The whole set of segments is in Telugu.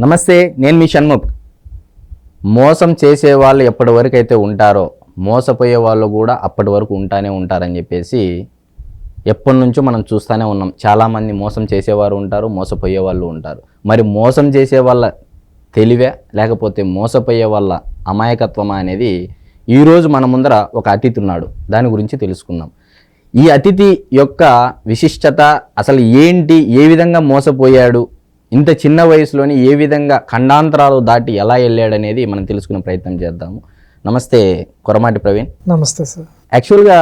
నమస్తే, నేను మీ షణ్ముఖ్. మోసం చేసే వాళ్ళు ఎప్పటి వరకు అయితే ఉంటారో మోసపోయే వాళ్ళు కూడా అప్పటి వరకు ఉంటానే ఉంటారని చెప్పేసి ఎప్పటి నుంచో మనం చూస్తూనే ఉన్నాం. చాలామంది మోసం చేసేవారు ఉంటారు, మోసపోయే వాళ్ళు ఉంటారు. మరి మోసం చేసే వాళ్ళ తెలివే లేకపోతే మోసపోయే వాళ్ళ అమాయకత్వమా అనేది ఈరోజు మన ముందర ఒక అతిథి ఉన్నాడు. దాని గురించి తెలుసుకుందాం. ఈ అతిథి యొక్క విశిష్టత అసలు ఏంటి, ఏ విధంగా మోసపోయాడు, ఇంత చిన్న వయసులోని ఏ విధంగా ఖండాంతరాలు దాటి ఎలా వెళ్ళాడనేది మనం తెలుసుకునే ప్రయత్నం చేద్దాము. నమస్తే కొరమాటి ప్రవీణ్. నమస్తే సార్. యాక్చువల్గా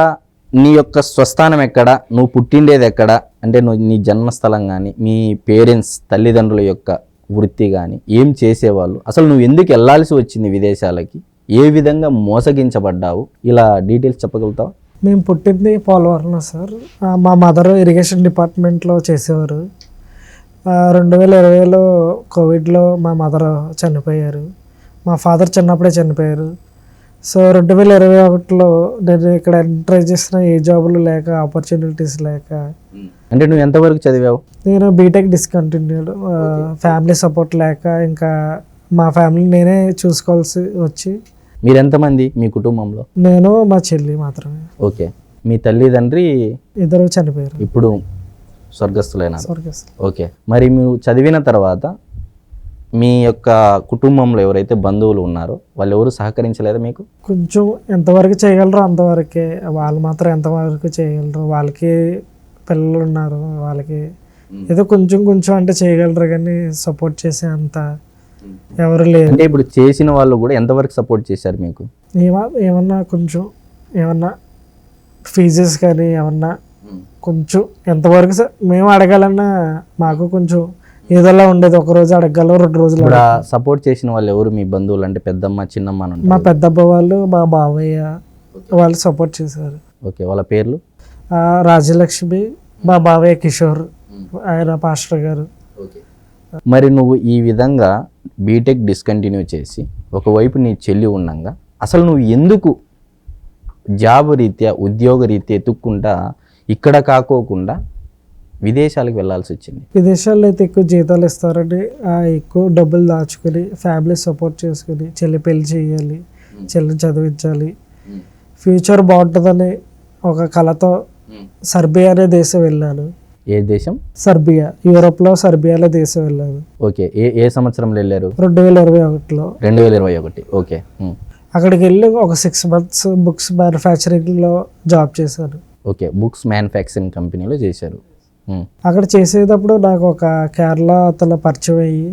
నీ యొక్క స్వస్థానం ఎక్కడ, నువ్వు పుట్టిండేది ఎక్కడ, అంటే నీ జన్మస్థలం కానీ మీ పేరెంట్స్ తల్లిదండ్రుల యొక్క వృత్తి కానీ ఏం చేసేవాళ్ళు, అసలు నువ్వు ఎందుకు వెళ్ళాల్సి వచ్చింది విదేశాలకి, ఏ విధంగా మోసగించబడ్డావు, ఇలా డీటెయిల్స్ చెప్పగలుగుతావు? మేము పుట్టింది పోలవరంలో సార్. మా మదర్ ఇరిగేషన్ డిపార్ట్మెంట్లో చేసేవారు. 2020లో కోవిడ్లో మా మదర్ చనిపోయారు. మా ఫాదర్ చిన్నప్పుడే చనిపోయారు. సో 2021లో నేను ఇక్కడ ట్రై చేసిన ఏ జాబులు లేక, ఆపర్చునిటీస్ లేక. అంటే నువ్వు ఎంతవరకు చదివావు? నేను బీటెక్ డిస్కంటిన్యూడ్. ఫ్యామిలీ సపోర్ట్ లేక ఇంకా మా ఫ్యామిలీ నేనే చూసుకోవాల్సి వచ్చి. మీరు ఎంతమంది మీ కుటుంబంలో? నేను మా చెల్లి మాత్రమే. ఓకే. మీ తల్లిదండ్రి ఇద్దరు చనిపోయారు. ఇప్పుడు స్వర్గస్థులైన. స్వర్గస్థులు. ఓకే. మరి మీరు చదివిన తర్వాత మీ యొక్క కుటుంబంలో ఎవరైతే బంధువులు ఉన్నారో వాళ్ళు ఎవరు సహకరించలేదా మీకు? కొంచెం ఎంతవరకు చేయగలరో అంతవరకే. వాళ్ళు మాత్రం ఎంతవరకు చేయగలరు, వాళ్ళకి పిల్లలు ఉన్నారు, వాళ్ళకి ఏదో కొంచెం కొంచెం అంటే చేయగలరు, కానీ సపోర్ట్ చేసే అంత ఎవరు లేరు. అంటే ఇప్పుడు చేసిన వాళ్ళు కూడా ఎంతవరకు సపోర్ట్ చేశారు మీకు? ఏమన్నా కొంచెం ఏమన్నా ఫీజెస్ కానీ ఏమన్నా కొంచెం ఎంతవరకు మేము అడగాలన్నా మాకు కొంచెం ఏదోలా ఉండేది. ఒక రోజు అడగలం, 2 రోజులు. సపోర్ట్ చేసిన వాళ్ళు ఎవరు మీ బంధువులు? అంటే పెద్దమ్మ, చిన్నమ్మ? మా పెద్దబ్బ వాళ్ళు, మా మావయ్య వాళ్ళు సపోర్ట్ చేశారు. ఓకే. వాళ్ళ పేర్లు? రాజలక్ష్మి, మా మావయ్య కిషోర్, ఆయన పాస్టర్ గారు. మరి నువ్వు ఈ విధంగా బీటెక్ డిస్కంటిన్యూ చేసి ఒకవైపు నీ చెల్లి ఉండగా అసలు నువ్వు ఎందుకు జాబ్ రీత్యా, ఉద్యోగ రీత్యా ఎత్తుక్కుంటా ఇక్కడ కాకోకుండా విదేశాలకు వెళ్ళాల్సి వచ్చింది? విదేశాల్లో అయితే ఎక్కువ జీతాలు ఇస్తారని ఎక్కువ డబ్బులు దాచుకొని ఫ్యామిలీ సపోర్ట్ చేసుకుని చెల్లి పెళ్లి చేయాలి, చెల్లిని చదివించాలి, ఫ్యూచర్ బాగుంటుందని ఒక కళతో సర్బియా అనే దేశం వెళ్ళాను. ఏ దేశం? సర్బియా. యూరోప్లో సర్బియాలో దేశం వెళ్ళాను. ఓకే. ఏ సంవత్సరంలో వెళ్ళారు? 2021లో. 2021. ఓకే. అక్కడికి వెళ్ళి ఒక 6 months బుక్స్ మ్యానుఫ్యాక్చరింగ్లో జాబ్ చేశాను. ఓకే. బుక్స్ మ్యానుఫ్యాక్చరింగ్ కంపెనీలో చేశారు. అక్కడ చేసేటప్పుడు నాకు ఒక కేరళ అతను పరిచయం అయ్యి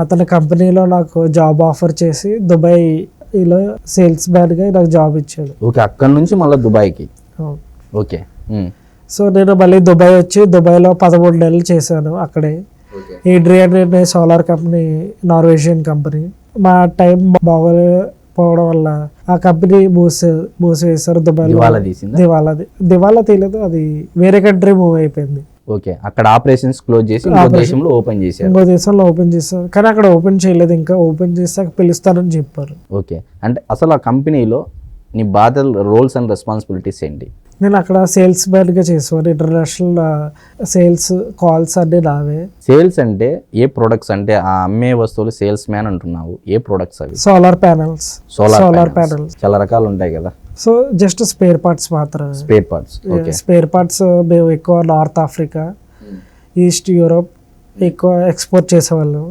అతని కంపెనీలో నాకు జాబ్ ఆఫర్ చేసి దుబాయ్లో సేల్స్ మ్యాన్గా నాకు జాబ్ ఇచ్చాడు. ఓకే. అక్కడ నుంచి మళ్ళీ దుబాయ్కి. ఓకే. సో నేను మళ్ళీ దుబాయ్ వచ్చి దుబాయ్లో 13 నెలలు చేశాను. అక్కడే ఏడ్రియన్ అనే సోలార్ కంపెనీ, నార్వేజియన్ కంపెనీ. మా టైం బాగోపోవడం వల్ల ఆ కంపెనీ మూసివేశారు. దుబాయ్లో దివాలా తీయలేదు, అది వేరే కంట్రీ మూవ్ అయిపోయింది. ఓకే. అక్కడ ఆపరేషన్స్ క్లోజ్ చేసి ఇంకో దేశంలో ఓపెన్ చేశారు. ఇంకో దేశంలో ఓపెన్ చేశారు, కానీ అక్కడ ఓపెన్ చేయలేదు. ఇంకా ఓపెన్ చేశాక పిలుస్తారని చెప్పారు. ఓకే. అంటే అసలు ఆ కంపెనీలో నీ బాధ్యతలు, రోల్స్ అండ్ రెస్పాన్సిబిలిటీస్ ఏంటి? నేను అక్కడ సేల్స్ మ్యాన్గా చేసేవాడు. ఇంటర్నేషనల్ సేల్స్ కాల్స్ అన్నీ నావే. సేల్స్ అంటే ఏ ప్రొడక్ట్స్? అంటే ఆ అమ్మే వస్తువులు సేల్స్ మ్యాన్ అంటున్నావు, ఏ ప్రొడక్ట్స్ అవి? Solar panels. సోలార్ ప్యానల్స్ చాలా రకాలు ఉంటాయి కదా. సో జస్ట్ స్పేర్ పార్ట్స్ మాత్రమే. Spare parts. స్పేర్ పార్ట్స్ మేము ఎక్కువ నార్త్ ఆఫ్రికా, ఈస్ట్ యూరోప్ ఎక్కువ ఎక్స్పోర్ట్ చేసేవాళ్ళం.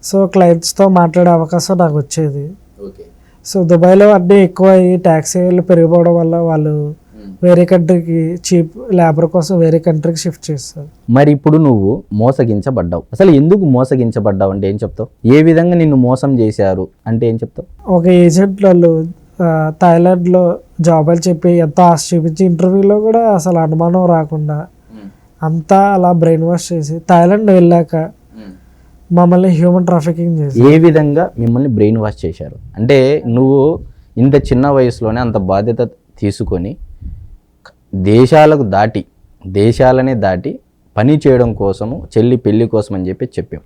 సో క్లయింట్స్తో మాట్లాడే అవకాశం నాకు వచ్చేది. సో దుబాయ్లో అన్నీ ఎక్కువ ట్యాక్స్ పెరిగిపోవడం వల్ల వాళ్ళు వేరే కంట్రీకి చీప్ లేబర్ కోసం వేరే కంట్రీకి షిఫ్ట్ చేస్తారు. మరి ఇప్పుడు నువ్వు మోసగించబడ్డావు. అసలు ఎందుకు మోసగించబడ్డావు అంటే ఏం చెప్తావు? ఏ విధంగా నిన్ను మోసం చేశారు అంటే ఏం చెప్తావు? ఒక ఏజెంట్ వాళ్ళు థాయిలాండ్లో జాబులు చెప్పి ఎంతో ఆశ చూపించి ఇంటర్వ్యూలో కూడా అసలు అనుమానం రాకుండా అంతా అలా బ్రెయిన్ వాష్ చేసి థాయిలాండ్ వెళ్ళాక మమ్మల్ని హ్యూమన్ ట్రాఫికింగ్ చేసి. ఏ విధంగా మిమ్మల్ని బ్రెయిన్ వాష్ చేశారు? అంటే నువ్వు ఇంత చిన్న వయసులోనే అంత బాధ్యత తీసుకొని దేశాలనే దాటి పని చేయడం కోసము, చెల్లి పెళ్లి కోసం అని చెప్పావు.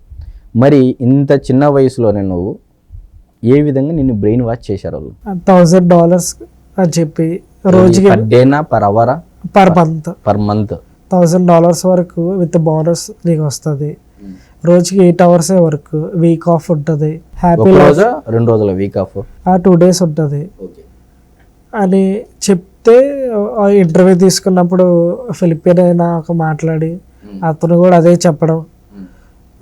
మరి ఇంత చిన్న వయసులోనే నువ్వు ఏ విధంగా నిన్ను బ్రెయిన్ వాష్ చేశారు వాళ్ళు? $1,000 అని చెప్పి రోజుకి, పర్ డేనా, పర్ అవరా, పర్ మంత్? పర్ మంత్ $1,000 వరకు విత్ బోనస్ నీకు వస్తుంది. రోజుకి 8 hours వర్క్, వీక్ ఆఫ్ ఉంటుంది, హ్యాపీ ఒక లైఫ్ రోజు 2 రోజుల వీక్ ఆఫ్. 2 days ఉంటుంది అని చెప్తే ఇంటర్వ్యూ తీసుకున్నప్పుడు ఫిలిపిన్ అయినా ఒక మాట్లాడి అతను కూడా అదే చెప్పడం,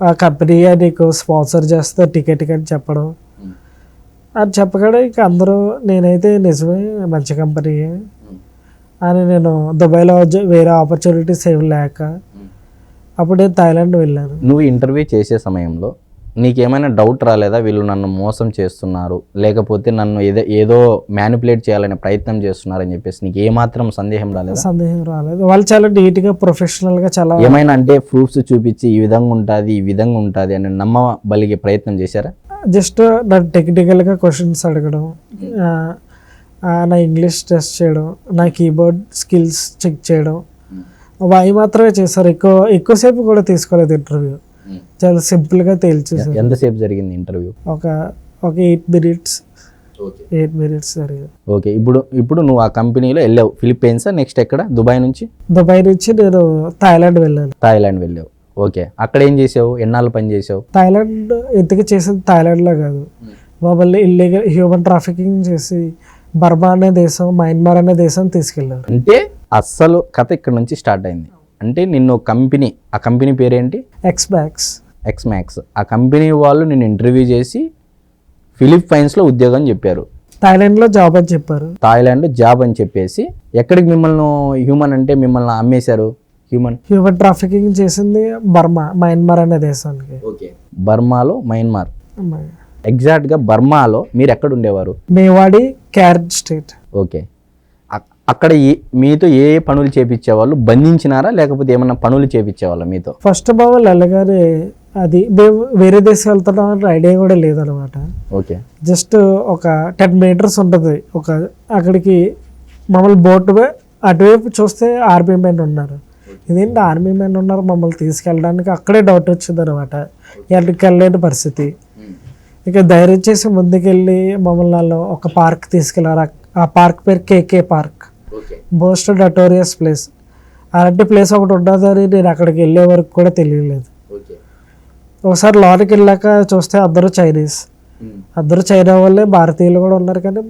ఆ కంపెనీ నీకు స్పాన్సర్ చేస్తే టికెట్ అని చెప్పడం. అది చెప్పగానే ఇక అందరూ నేనైతే నిజమే మంచి కంపెనీయే అని, నేను దుబాయ్లో వేరే ఆపర్చునిటీస్ ఏమి లేక అప్పుడు నేను థాయిలాండ్ వెళ్ళాను. నువ్వు ఇంటర్వ్యూ చేసే సమయంలో నీకేమైనా డౌట్ రాలేదా, వీళ్ళు నన్ను మోసం చేస్తున్నారు లేకపోతే నన్ను ఏదో మ్యానిపులేట్ చేయాలనే ప్రయత్నం చేస్తున్నారని చెప్పేసి నీకు ఏమాత్రం సందేహం రాలేదా? సందేహం రాలేదు. వాళ్ళు చాలా నీట్గా ప్రొఫెషనల్గా చాలా ఏమైనా అంటే ప్రూఫ్స్ చూపించి ఈ విధంగా ఉంటుంది ఈ విధంగా ఉంటుంది అని నమ్మబలిగే ప్రయత్నం చేశారా? జస్ట్ నన్ను టెక్నికల్గా క్వశ్చన్స్ అడగడం, నా ఇంగ్లీష్ టెస్ట్ చేయడం, నా కీబోర్డ్ స్కిల్స్ చెక్ చేయడం, అవి మాత్రమే చేశారు. ఎక్కువసేపు కూడా తీసుకోలేదు ఇంటర్వ్యూ, చాలా సింపుల్గా తేల్చేసారు. ఎంతసేపు జరిగింది ఇంటర్వ్యూ? ఒక 8 minutes జరిగింది. ఓకే, ఇప్పుడు నువ్వు ఆ కంపెనీలో వెళ్ళావు. ఫిలిప్పీన్స్ నెక్స్ట్ ఎక్కడ? దుబాయ్ నుంచి నేను థాయిలాండ్ వెళ్ళాను. థాయిలాండ్ వెళ్ళావు. ఓకే, అక్కడ ఏం చేసావు? ఎన్నాళ్ళు పని చేసావు? థాయిలాండ్ ఎందుకు చేసేది థాయిలాండ్లో కాదు, మమ్మల్ని ఇల్లీగల్ హ్యూమన్ ట్రాఫికింగ్ చేసి బర్మా అనే దేశం, మయన్మార్ అనే దేశం తీసుకెళ్ళారు. అంటే అస్సలు కథ ఇక్కడ నుంచి స్టార్ట్ అయింది. అంటే నిన్ను కంపెనీ, ఆ కంపెనీ పేరేంటి? ఎక్స్మాక్స్. ఆ కంపెనీ వాళ్ళు నిన్ను ఇంటర్వ్యూ చేసి ఫిలిప్పైన్స్లో ఉద్యోగం చెప్పారు, థాయిలాండ్లో జాబ్ అని చెప్పారు. థాయిలాండ్ జాబ్ అని చెప్పేసి ఎక్కడికి మిమ్మల్ని హ్యూమన్ అంటే మిమ్మల్ని అమ్మేశారు? హ్యూమన్ ట్రాఫికింగ్ చేసింది బర్మా, మయన్మార్ అనే దేశానికి. బర్మాలో, మయన్మార్. ఎగ్జాక్ట్గా బర్మాలో మీరు ఎక్కడ ఉండేవారు? మేవాడి, క్యారెట్ స్టేట్. ఓకే, అక్కడ మీతో ఏ పనులు చేపించేవాళ్ళు? బంధించినారా లేకపోతే ఏమన్నా పనులు చేపించేవాళ్ళ మీతో? ఫస్ట్ మమ్మల్ని వెళ్ళగానే అది మేము వేరే దేశం వెళ్తున్నాం ఐడియా కూడా లేదనమాట. ఓకే, జస్ట్ ఒక 10 meters ఉంటుంది, ఒక అక్కడికి మమ్మల్ని బోట్ అటువైపు చూస్తే ఆర్మీ మెన్ ఉన్నారు. ఇదేంటి ఆర్మీ మెన్ ఉన్నారు మమ్మల్ని తీసుకెళ్ళడానికి? అక్కడే డౌట్ వచ్చింది అనమాట, ఎక్కడికి వెళ్ళలేని పరిస్థితి. ఇక ధైర్యం చేసి ముందుకెళ్ళి మమ్మల్ని వాళ్ళు ఒక పార్క్ తీసుకెళ్ళారు. ఆ పార్క్ పేరు కేకే పార్క్, మోస్ట్ నటోరియస్ ప్లేస్. అలాంటి ప్లేస్ ఒకటి ఉండదని నేను అక్కడికి వెళ్ళే వరకు కూడా తెలియలేదు. ఒకసారి లోనికి వెళ్ళాక చూస్తే అందరూ చైనా వాళ్ళే, భారతీయులు కూడా ఉన్నారు, కానీ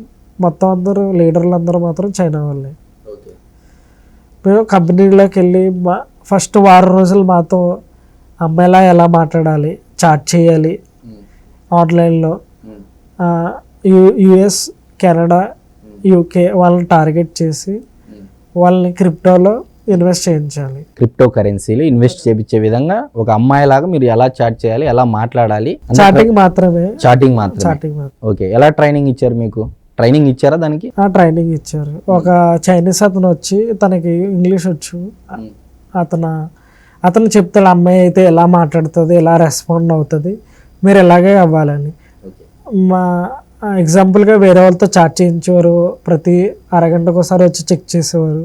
మొత్తం అందరూ లీడర్లు అందరూ మాత్రం చైనా వాళ్ళే. మేము కంపెనీలోకి వెళ్ళి ఫస్ట్ 1 వారం రోజులు మాతో అమ్మాయిలా ఎలా మాట్లాడాలి, చాట్ చేయాలి ఆన్లైన్లో, యుఎస్, కెనడా, యూకే వాళ్ళని టార్గెట్ చేసి వాళ్ళని క్రిప్టోలో ఇన్వెస్ట్ చేయించాలి. క్రిప్టో కరెన్సీలు ఇన్వెస్ట్ చేయించే విధంగా ఒక అమ్మాయి లాగా మీరు ఎలా చాట్ చేయాలి, ఎలా మాట్లాడాలి, చాటింగ్ మాత్రమే. ఓకే, ఎలా ట్రైనింగ్ ఇచ్చారు మీకు? ట్రైనింగ్ ఇచ్చారా దానికి? ట్రైనింగ్ ఇచ్చారు. ఒక చైనీస్ అతను వచ్చి, తనకి ఇంగ్లీష్ వచ్చు, అతను చెప్తాడు అమ్మాయి అయితే ఎలా మాట్లాడుతుంది, ఎలా రెస్పాండ్ అవుతుంది, మీరు ఎలాగే అవ్వాలని. మా ఎగ్జాంపుల్గా వేరే వాళ్ళతో చాట్ చేయించేవారు, ప్రతి అరగంటకు ఒకసారి వచ్చి చెక్ చేసేవారు.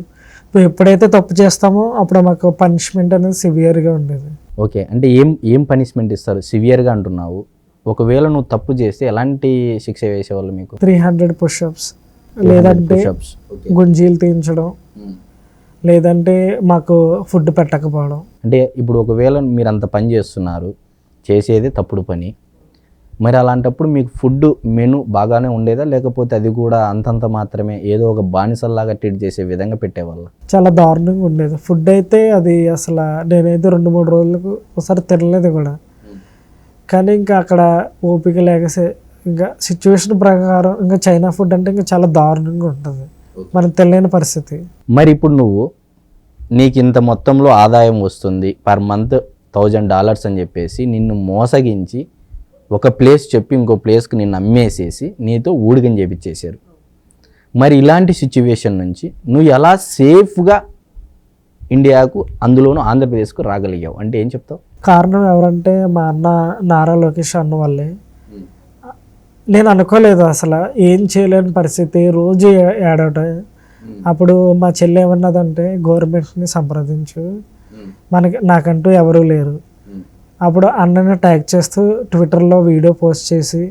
ఎప్పుడైతే తప్పు చేస్తామో అప్పుడు మాకు పనిష్మెంట్ అనేది సివియర్గా ఉండేది. ఓకే, అంటే ఏం పనిష్మెంట్ ఇస్తారు? సివియర్గా అంటున్నావు, ఒకవేళ నువ్వు తప్పు చేస్తే ఎలాంటి శిక్ష వేసేవాళ్ళు మీకు? 300 push-ups, లేదంటే గుంజీలు తీయించడం, లేదంటే మాకు ఫుడ్ పెట్టకపోవడం. అంటే ఇప్పుడు ఒకవేళ మీరు అంత పని చేస్తున్నారు, చేసేది తప్పుడు పని, మరి అలాంటప్పుడు మీకు ఫుడ్ మెను బాగానే ఉండేదా లేకపోతే అది కూడా అంతంత మాత్రమే ఏదో ఒక బానిసల్లాగా ట్రీట్ చేసే విధంగా పెట్టేవాళ్ళ? చాలా దారుణంగా ఉండేది ఫుడ్ అయితే. అది అసలు నేనైతే 2-3 రోజులకు ఒకసారి తినలేదు కూడా. కానీ ఇంకా అక్కడ ఓపిక లేకసే ఇంకా సిచ్యువేషన్ ప్రకారం ఇంకా చైనా ఫుడ్ అంటే ఇంకా చాలా దారుణంగా ఉంటుంది, మనం తెలియని పరిస్థితి. మరి ఇప్పుడు నీకు ఇంత మొత్తంలో ఆదాయం వస్తుంది, పర్ మంత్ $1000 అని చెప్పేసి నిన్ను మోసగించి ఒక ప్లేస్ చెప్పి ఇంకో ప్లేస్కి నిన్ను అమ్మేసేసి నీతో ఊడిగం చేపించేశారు. మరి ఇలాంటి సిచ్యువేషన్ నుంచి నువ్వు ఎలా సేఫ్గా ఇండియాకు, అందులోనూ ఆంధ్రప్రదేశ్కు రాగలిగావు అంటే ఏం చెప్తావు? కారణం ఎవరంటే మా అన్న నారా లోకేష్ అన్న వల్లే. నేను అనుకోలేదు అసలు, ఏం చేయలేని పరిస్థితి, రోజు ఏడవటం. అప్పుడు మా చెల్లి ఏమన్నదంటే గవర్నమెంట్ని సంప్రదించు, నాకంటూ ఎవరూ లేరు. అప్పుడు అన్నని ట్యాగ్ చేస్తూ ట్విట్టర్లో వీడియో పోస్ట్ చేసి,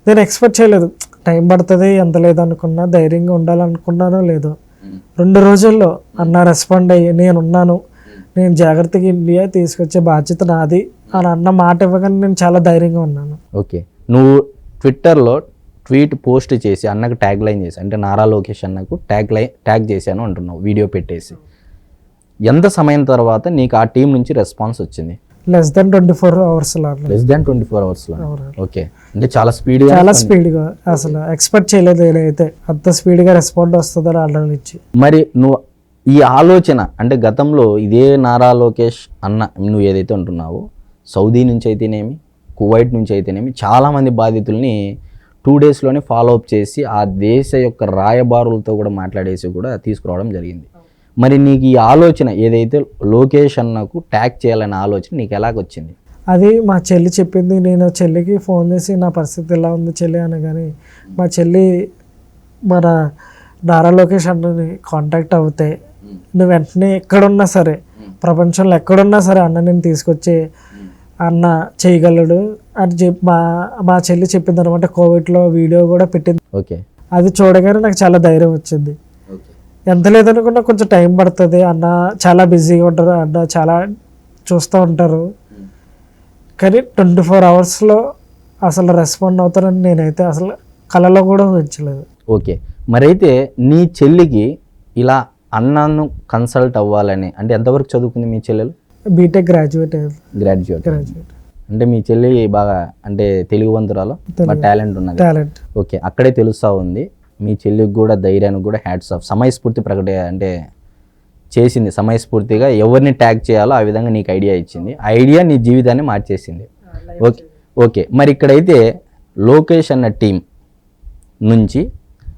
నేను ఎక్స్పెక్ట్ చేయలేదు టైం పడుతుంది, ఎంత లేదనుకున్నా, ధైర్యంగా ఉండాలనుకున్నానో లేదో, 2 రోజుల్లో అన్న రెస్పాండ్ అయ్యి నేనున్నాను, నేను జాగ్రత్తగా ఇండియా తీసుకొచ్చే బాధ్యత నాది అని అన్న మాట ఇవ్వగానే నేను చాలా ధైర్యంగా ఉన్నాను. ఓకే, నువ్వు ట్విట్టర్లో ట్వీట్ పోస్ట్ చేసి అన్నకు ట్యాగ్ లైన్ చేసి, అంటే నారా లోకేష్ అన్నకు ట్యాగ్ చేశాను అంటున్నావు వీడియో పెట్టేసి, ఎంత సమయం తర్వాత నీకు ఆ టీం నుంచి రెస్పాన్స్ వచ్చింది? Less than 24 hours less than 24 hours లో. ఓకే, అంటే చాలా స్పీడ్గా. చాలా స్పీడ్గా, అసలు ఎక్స్పెక్ట్ చేయలేదు నేనైతే అంత స్పీడ్గా రెస్పాండ్ వస్తుందని ఆర్డర్ ఇచ్చి. మరి నువ్వు ఈ ఆలోచన, అంటే గతంలో ఇదే నారా లోకేష్ అన్న నువ్వు ఏదైతే అంటున్నావో, సౌదీ నుంచి అయితేనేమి, కువైట్ నుంచి అయితేనేమి, చాలామంది బాధితుల్ని 2 daysలోనే ఫాలో అప్ చేసి ఆ దేశ యొక్క రాయబారులతో కూడా మాట్లాడేసి కూడా తీసుకురావడం జరిగింది. మరి నీకు ఈ ఆలోచన ఏదైతే లోకేష్ అన్నకు ట్యాగ్ చేయాలనే ఆలోచన నీకు ఎలాగొచ్చింది? అది మా చెల్లి చెప్పింది. నేను చెల్లికి ఫోన్ చేసి నా పరిస్థితి ఎలా ఉంది చెల్లి అనగానే, మా చెల్లి మన నారా లోకేష్ అన్నని కాంటాక్ట్ అవుతే నువ్వు వెంటనే ఎక్కడున్నా సరే, ప్రపంచంలో ఎక్కడున్నా సరే అన్న నేను తీసుకొచ్చి అన్న చేయగలడు అని చెప్పి మా చెల్లి చెప్పింది అనమాట. కోవిడ్లో వీడియో కూడా పెట్టింది. ఓకే, అది చూడగానే నాకు చాలా ధైర్యం వచ్చింది. ఎంత లేదనుకున్నా కొంచెం టైం పడుతుంది, అన్న చాలా బిజీగా ఉంటారు, అన్న చాలా చూస్తూ ఉంటారు, కానీ 24 hours అసలు రెస్పాండ్ అవుతారని నేనైతే అసలు కళలో కూడా ఊహించలేదు. ఓకే, మరైతే నీ చెల్లికి ఇలా అన్నను కన్సల్ట్ అవ్వాలని, అంటే ఎంతవరకు చదువుకుంది మీ చెల్లెలు? B Tech graduate. అంటే మీ చెల్లి బాగా, అంటే తెలుగువంతురాలు, బాగా టాలెంట్ ఉన్నది. ఓకే, అక్కడే తెలుస్తూ ఉంది. మీ చెల్లికి కూడా ధైర్యానికి కూడా హ్యాట్స్ ఆఫ్. సమయస్ఫూర్తి అంటే చేసింది, సమయస్ఫూర్తిగా ఎవరిని ట్యాగ్ చేయాలో ఆ విధంగా నీకు ఐడియా ఇచ్చింది. ఆ ఐడియా నీ జీవితాన్ని మార్చేసింది. ఓకే ఓకే, మరి ఇక్కడైతే లోకేష్ అన్న టీం నుంచి,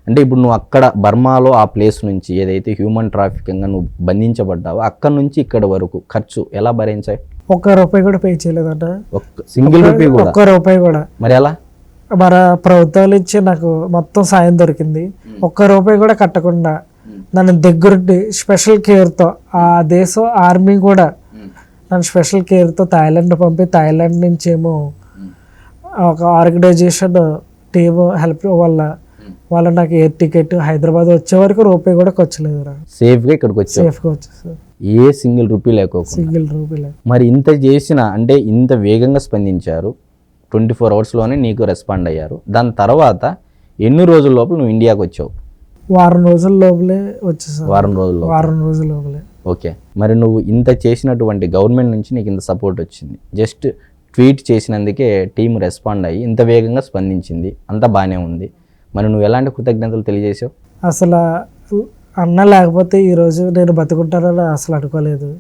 అంటే ఇప్పుడు నువ్వు అక్కడ బర్మాలో ఆ ప్లేస్ నుంచి ఏదైతే హ్యూమన్ ట్రాఫికింగ్గా నువ్వు బంధించబడ్డావో అక్కడ నుంచి ఇక్కడ వరకు ఖర్చు ఎలా భరించాయి? ₹1 కూడా పే చేయలేదట. సింగిల్ రూపీ కూడా? ₹1 కూడా. మరి ఎలా? మన ప్రభుత్వాలు ఇచ్చి నాకు మొత్తం సాయం దొరికింది. ₹1 కూడా కట్టకుండా నన్ను దగ్గరుండి స్పెషల్ కేర్తో, ఆ దేశం ఆర్మీ కూడా నన్ను స్పెషల్ కేర్తో థాయిలాండ్ పంపి, థాయిలాండ్ నుంచి ఏమో ఒక ఆర్గనైజేషన్ టీమ్ హెల్ప్ వల్ల వాళ్ళు నాకు ఎయిర్ టికెట్ హైదరాబాద్ వచ్చే వరకు ₹1 కూడా ఖర్చులేదురా. సేఫ్గా ఇక్కడికి వచ్చేసారు, ఏ సింగిల్ రూపీ లేకపోతే. మరి ఇంత చేసిన, అంటే ఇంత వేగంగా స్పందించారు, 24 hours నీకు రెస్పాండ్ అయ్యారు. దాని తర్వాత ఎన్ని రోజుల లోపల నువ్వు ఇండియాకి వచ్చావు? వారం రోజుల లోపలే వచ్చేసాను. వారం రోజుల లోపలే. ఓకే, మరి నువ్వు ఇంత చేసినటువంటి గవర్నమెంట్ నుంచి నీకు ఇంత సపోర్ట్ వచ్చింది, జస్ట్ ట్వీట్ చేసినందుకే టీం రెస్పాండ్ అయ్యి ఇంత వేగంగా స్పందించింది, అంతా బాగానే ఉంది. మరి నువ్వు ఎలాంటి కృతజ్ఞతలు తెలియజేసావు? అసలు అన్న లేకపోతే ఈరోజు నేను బతుకుంటానని అసలు అనుకోలేదు.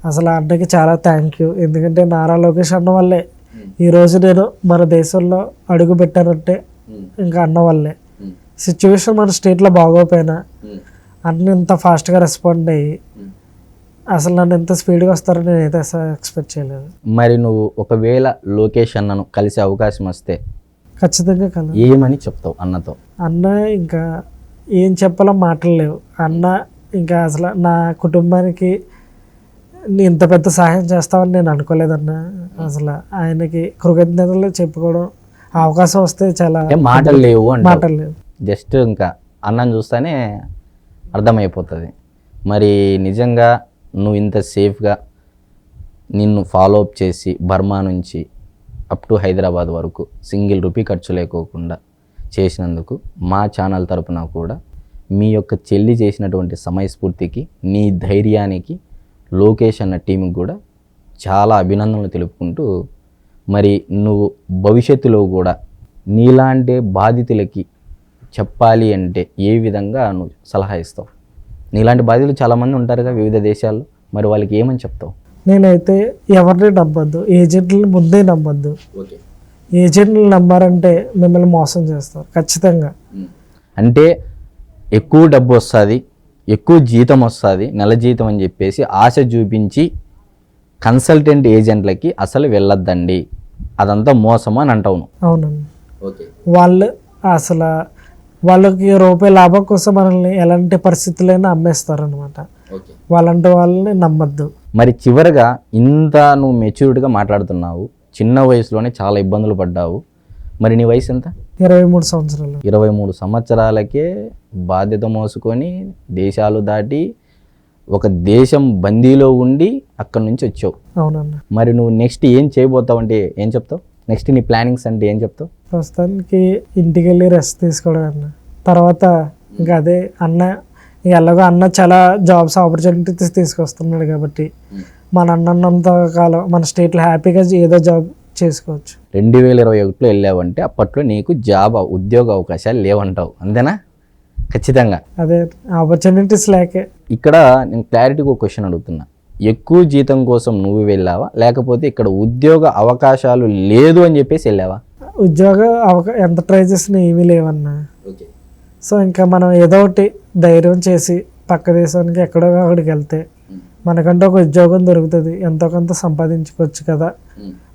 అసలు అన్నకి చాలా థ్యాంక్ యూ. ఎందుకంటే నారా లోకేష్ అన్న వల్లే ఈరోజు నేను మన దేశంలో అడుగు పెట్టానంటే ఇంకా అన్న వల్లే. సిచ్యువేషన్ మన స్టేట్లో బాగోపోయినా అన్న ఇంత ఫాస్ట్గా రెస్పాండ్ అయ్యి అసలు నన్ను ఎంత స్పీడ్గా వస్తారని నేనైతే అసలు ఎక్స్పెక్ట్ చేయలేదు. మరి నువ్వు ఒకవేళ లోకేష్ అన్నను కలిసే అవకాశం వస్తే ఖచ్చితంగా కదా ఏమని చెప్తావు అన్నతో? అన్న ఇంకా ఏం చెప్పాలో మాటలు లేవు. అన్న ఇంకా అసలు నా కుటుంబానికి ఇంత పెద్ద సహాయం చేస్తామని నేను అనుకోలేదన్న. అసలు ఆయనకి కృతజ్ఞతలు చెప్పుకోవడం అవకాశం వస్తే చాలా మాటలు లేవు. జస్ట్ ఇంకా అన్నని చూస్తేనే అర్థమైపోతుంది. మరి నిజంగా నువ్వు ఇంత సేఫ్గా నిన్ను ఫాలో అప్ చేసి బర్మా నుంచి అప్ టు హైదరాబాద్ వరకు సింగిల్ రూపీ ఖర్చు లేకోకుండా చేసినందుకు మా ఛానల్ తరపున కూడా మీ యొక్క చెల్లి చేసినటువంటి సమయస్ఫూర్తికి, నీ ధైర్యానికి లోకేష్ అన్న టీంకి కూడా చాలా అభినందనలు తెలుపుకుంటూ, మరి నువ్వు భవిష్యత్తులో కూడా నీలాంటి బాధితులకి చెప్పాలి అంటే ఏ విధంగా నువ్వు సలహా ఇస్తావు? నీలాంటి బాధితులు చాలామంది ఉంటారుగా వివిధ దేశాల్లో, మరి వాళ్ళకి ఏమని చెప్తావు? నేనైతే ఎవరిని నమ్మద్దు, ఏజెంట్లని ముందే నమ్మద్దు. ఏజెంట్లు నమ్మారంటే మిమ్మల్ని మోసం చేస్తారు ఖచ్చితంగా. అంటే ఎక్కువ డబ్బు వస్తుంది, ఎక్కువ జీతం వస్తుంది, నెల జీతం అని చెప్పేసి ఆశ చూపించి కన్సల్టెంట్ ఏజెంట్లకి అసలు వెళ్ళొద్దండి, అదంతా మోసము అని అంటావు. అవునండి. వాళ్ళు అసలు వాళ్ళకి ₹1 లాభం కోసం మనల్ని ఎలాంటి పరిస్థితులైనా అమ్మేస్తారనమాట. వాళ్ళంటే వాళ్ళని నమ్మద్దు. మరి చివరిగా ఇంత నువ్వు మెచ్యూర్డ్గా మాట్లాడుతున్నావు, చిన్న వయసులోనే చాలా ఇబ్బందులు పడ్డావు. మరి నీ వయసు ఎంత? 23 సంవత్సరాలు. 23 సంవత్సరాలకే బాధ్యత మోసుకొని దేశాలు దాటి ఒక దేశం బందీలో ఉండి అక్కడ నుంచి వచ్చావు. అవునన్న. మరి నువ్వు నెక్స్ట్ ఏం చేయబోతావు అంటే ఏం చెప్తావు? నెక్స్ట్ నీ ప్లానింగ్స్ అంటే ఏం చెప్తావు? ప్రస్తుతానికి ఇంటికి వెళ్ళి రెస్ట్ తీసుకోవడం అన్న. తర్వాత ఇంకా అదే అన్న ఎలాగో అన్న చాలా జాబ్స్ ఆపర్చునిటీస్ తీసుకొస్తున్నాడు కాబట్టి మన అన్నంత కాలం మన స్టేట్లో హ్యాపీగా ఏదో జాబ్ చేసుకోవచ్చు. 2021లో వెళ్ళావంటే అప్పట్లో నీకు ఉద్యోగ అవకాశాలు లేవంటావు, అంతేనా? ఖచ్చితంగా. అదే ఆపర్చునిటీస్ లేకే. ఇక్కడ నేను క్లారిటీగా ఒక క్వశ్చన్ అడుగుతున్నా, ఎక్కువ జీతం కోసం నువ్వు వెళ్ళావా, లేకపోతే ఇక్కడ ఉద్యోగ అవకాశాలు లేదు అని చెప్పేసి వెళ్ళావా? ఉద్యోగ ఎంత ట్రై చేసినా ఏమీ లేవన్నా. సో ఇంకా మనం ఏదో ఒకటి ధైర్యం చేసి పక్క దేశానికి ఎక్కడో అక్కడికి వెళ్తే మనకంటే ఒక ఉద్యోగం దొరుకుతుంది, ఎంతో కొంత సంపాదించుకోవచ్చు కదా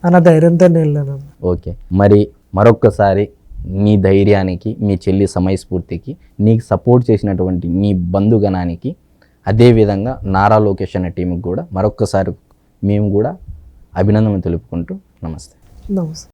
అన్న ధైర్యంతో నేను వెళ్ళాను. ఓకే, మరి మరొక్కసారి నీ ధైర్యానికి, మీ చెల్లి సమయస్ఫూర్తికి, నీకు సపోర్ట్ చేసినటువంటి నీ బంధుగణానికి, అదేవిధంగా నారా లోకేష్ అనే టీంకి కూడా మరొక్కసారి మేము కూడా అభినందనలు తెలుపుకుంటూ నమస్తే. నమస్తే.